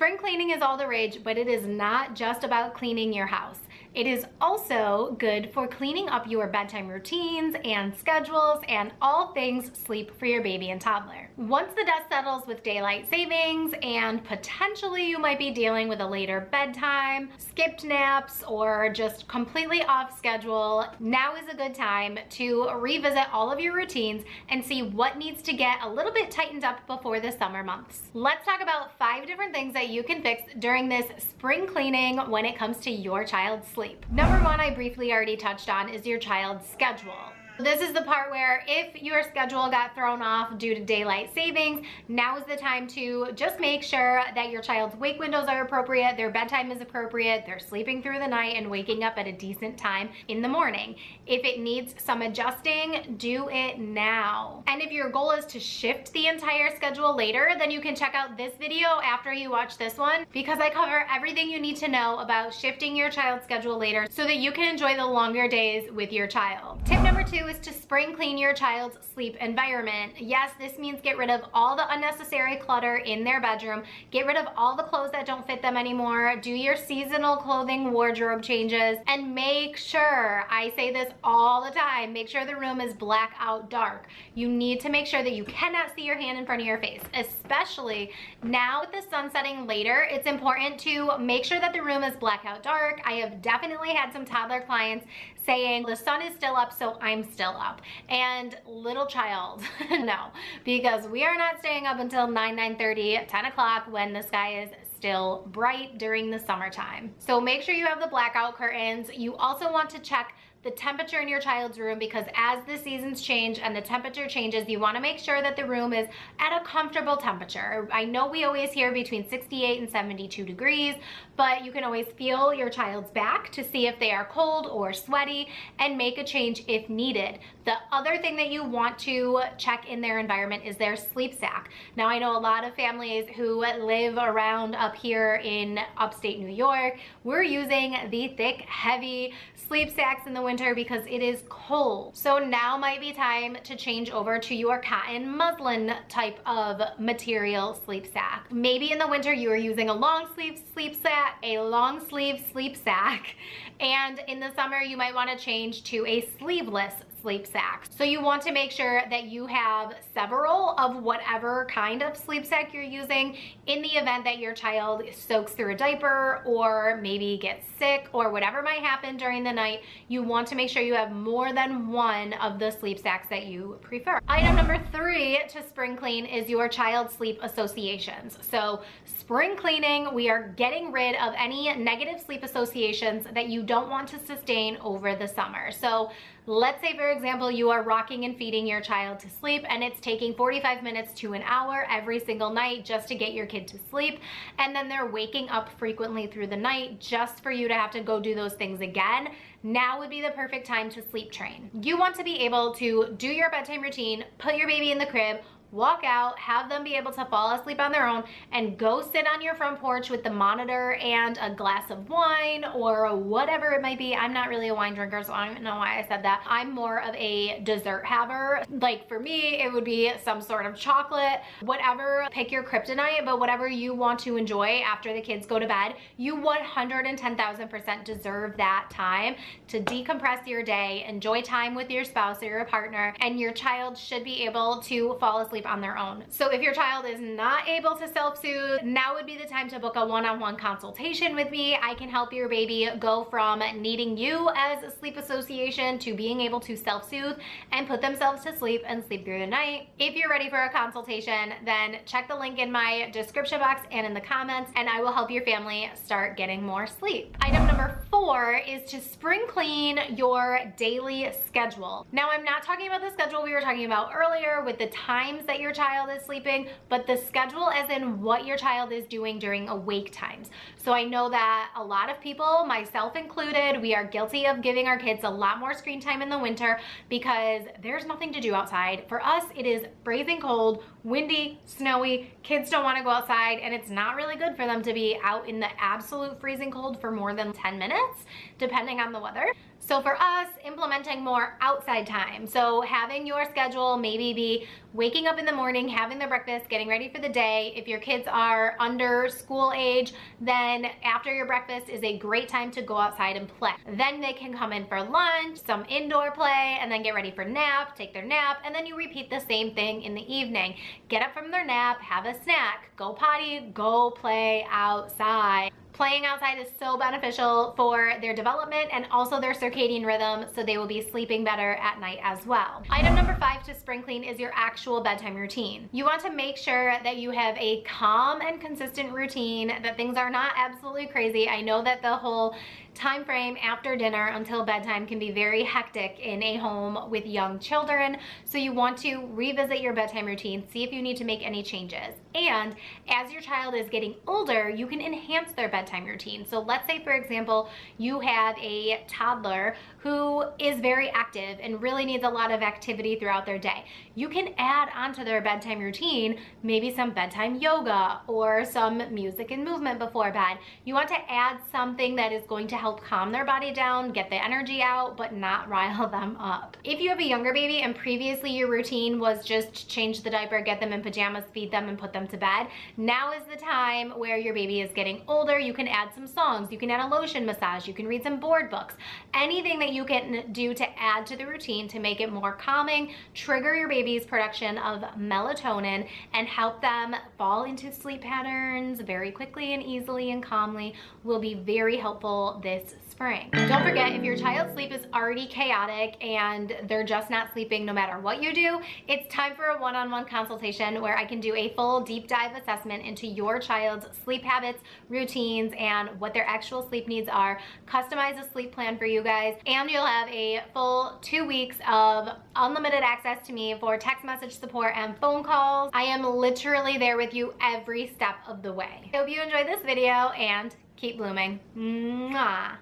Spring cleaning is all the rage, but it is not just about cleaning your house. It is also good for cleaning up your bedtime routines and schedules and all things sleep for your baby and toddler. Once the dust settles with daylight savings and potentially you might be dealing with a later bedtime, skipped naps, or just completely off schedule, now is a good time to revisit all of your routines and see what needs to get a little bit tightened up before the summer months. Let's talk about 5 different things that you can fix during this spring cleaning when it comes to your child's sleep. Number 1, I briefly already touched on, is your child's schedule. This is the part where if your schedule got thrown off due to daylight savings, now is the time to just make sure that your child's wake windows are appropriate, their bedtime is appropriate, they're sleeping through the night and waking up at a decent time in the morning. If it needs some adjusting, do it now. And if your goal is to shift the entire schedule later, then you can check out this video after you watch this one, because I cover everything you need to know about shifting your child's schedule later so that you can enjoy the longer days with your child. Tip number 2 is to spring clean your child's sleep environment. Yes, this means get rid of all the unnecessary clutter in their bedroom, get rid of all the clothes that don't fit them anymore, do your seasonal clothing wardrobe changes, and make sure, I say this all the time, make sure the room is blackout dark. You need to make sure that you cannot see your hand in front of your face, especially now with the sun setting later. It's important to make sure that the room is blackout dark. I have definitely had some toddler clients saying the sun is still up, so I'm still up. And little child, no, because we are not staying up until 9:30, 10 o'clock when the sky is still bright during the summertime. So make sure you have the blackout curtains. You also want to check the temperature in your child's room, because as the seasons change and the temperature changes, you want to make sure that the room is at a comfortable temperature. I know we always hear between 68 and 72 degrees, but you can always feel your child's back to see if they are cold or sweaty and make a change if needed. The other thing that you want to check in their environment is their sleep sack. Now, I know a lot of families who live around up here in upstate New York, we're using the thick, heavy sleep sacks in the winter because it is cold. So now might be time to change over to your cotton muslin type of material sleep sack. Maybe in the winter you are using a long sleeve sleep sack, and in the summer you might want to change to a sleeveless sleep sack. So you want to make sure that you have several of whatever kind of sleep sack you're using in the event that your child soaks through a diaper or maybe gets sick or whatever might happen during the night. You want to make sure you have more than one of the sleep sacks that you prefer. Item number 3 to spring clean is your child's sleep associations. So spring cleaning, we are getting rid of any negative sleep associations that you don't want to sustain over the summer. So let's say, for example, you are rocking and feeding your child to sleep and it's taking 45 minutes to an hour every single night just to get your kid to sleep, and then they're waking up frequently through the night just for you to have to go do those things again. Now would be the perfect time to sleep train. You want to be able to do your bedtime routine, put your baby in the crib, walk out, have them be able to fall asleep on their own, and go sit on your front porch with the monitor and a glass of wine or whatever it might be. I'm not really a wine drinker, so I don't know why I said that. I'm more of a dessert haver. Like for me, it would be some sort of chocolate, whatever, pick your kryptonite, but whatever you want to enjoy after the kids go to bed, you 110,000% deserve that time to decompress your day, enjoy time with your spouse or your partner, and your child should be able to fall asleep on their own. So if your child is not able to self-soothe, now would be the time to book a one-on-one consultation with me. I can help your baby go from needing you as a sleep association to being able to self-soothe and put themselves to sleep and sleep through the night. If you're ready for a consultation, then check the link in my description box and in the comments, and I will help your family start getting more sleep. Item number 4 is to spring clean your daily schedule. Now, I'm not talking about the schedule we were talking about earlier with the times that your child is sleeping, but the schedule as in what your child is doing during awake times. So I know that a lot of people, myself included, we are guilty of giving our kids a lot more screen time in the winter because there's nothing to do outside. For us, it is freezing cold, windy, snowy, kids don't want to go outside, and it's not really good for them to be out in the absolute freezing cold for more than 10 minutes, depending on the weather. So for us, implementing more outside time. So having your schedule maybe be waking up in the morning, having their breakfast, getting ready for the day. If your kids are under school age, then after your breakfast is a great time to go outside and play. Then they can come in for lunch, some indoor play, and then get ready for nap, take their nap, and then you repeat the same thing in the evening. Get up from their nap, have a snack, go potty, go play outside. Playing outside is so beneficial for their development and also their circadian rhythm, so they will be sleeping better at night as well. Item number 5 to spring clean is your actual bedtime routine. You want to make sure that you have a calm and consistent routine, that things are not absolutely crazy. I know that the whole time frame after dinner until bedtime can be very hectic in a home with young children, so you want to revisit your bedtime routine, see if you need to make any changes. And as your child is getting older, you can enhance their bedtime routine. So let's say, for example, you have a toddler who is very active and really needs a lot of activity throughout their day. You can add onto their bedtime routine maybe some bedtime yoga or some music and movement before bed. You want to add something that is going to help calm their body down, get the energy out, but not rile them up. If you have a younger baby and previously your routine was just change the diaper, get them in pajamas, feed them, and put them to bed, now is the time where your baby is getting older. You can add some songs, you can add a lotion massage, you can read some board books, anything that you can do to add to the routine to make it more calming, trigger your baby's production of melatonin, and help them fall into sleep patterns very quickly and easily and calmly will be very helpful this spring. Don't forget, if your child's sleep is already chaotic and they're just not sleeping no matter what you do, it's time for a one-on-one consultation where I can do a full deep dive assessment into your child's sleep habits, routines, and what their actual sleep needs are, customize a sleep plan for you guys, and you'll have a full 2 weeks of unlimited access to me for text message support and phone calls. I am literally there with you every step of the way. I hope you enjoyed this video and keep blooming. Mwah.